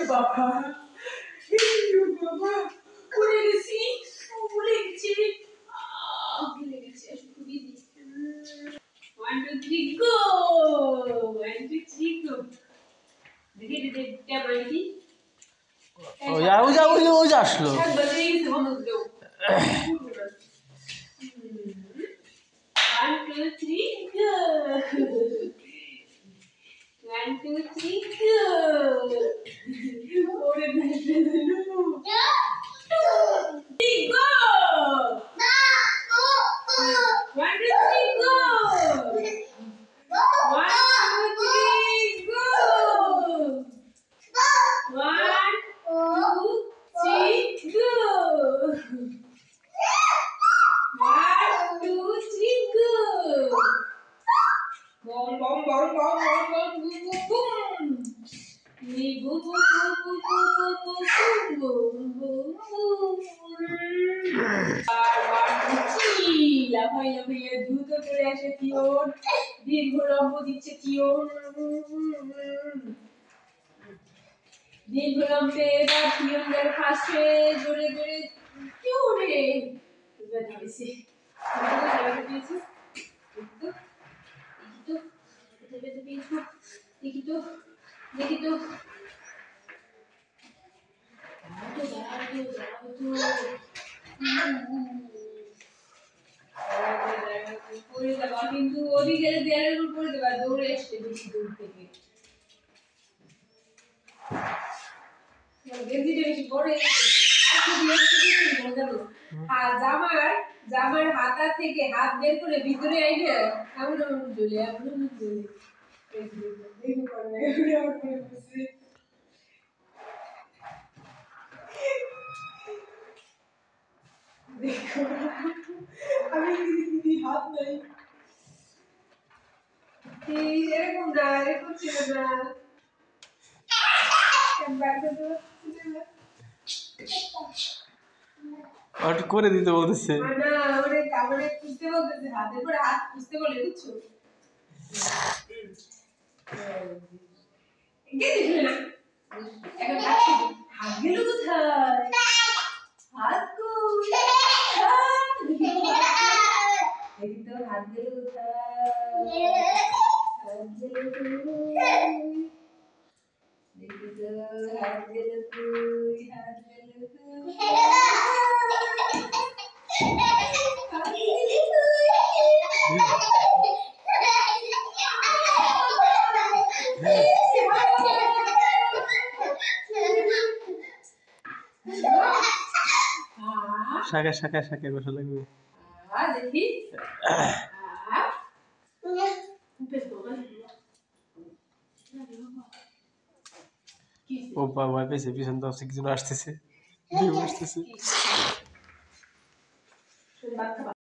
বাবা বাবা পড়ে গেছি ভুলে গেছি ভুলে গেছি শুধু দিদি 1 2 3 গো 1 2 3 গো দেখি দিদি ট্যাপ আইডি ও যা আসলো একবার এই সময় দাও 1 2 3 go 1 2 3 go ওরে দেখে দিলু go 1 2 3 go 1 2 3 go 1 2 3 go 1 2 3 go bom bom bom bom bom bom boom boom boom me boom boom boom boom boom boom boom boom লাফাইয়া দ্রুত করে আসে কিওর দীর্ঘ লম্ব দিচ্ছে কিওর দীর্ঘ লম্বে এবার কিওর ফার্স্টে জোরে জোরে কিওরে এবার ধরেছে দেখি তো কিন্তু ওদিকে দেয়ালের উপর পড়ে দেবা দৌড়ে আসছে বেশি দূর থেকে বেশি পড়ে জামার হাতা থেকে হাত বের করে ভিতরে আইলে এমন জ্বলে দেখো আমি দিদি হাত নাই এরকম না এরকম ছিল না ওটা করে দিতে বলতেছে না ওরে কামড়ে খুঁজতে বলতেছে হাতের পরে হাত খুঁজতে বলে বুঝছো হাত গেল কোথায় হাত কই দেখি তো হাত গেল কোথায় হাত গেল দেখি তো হাত গেল কই হাত গেল শাখা শাখা শাখা বসা লাগবে দেখি ও বাবা পেছে পিছন তো কিছু আসতেছে আসতেছে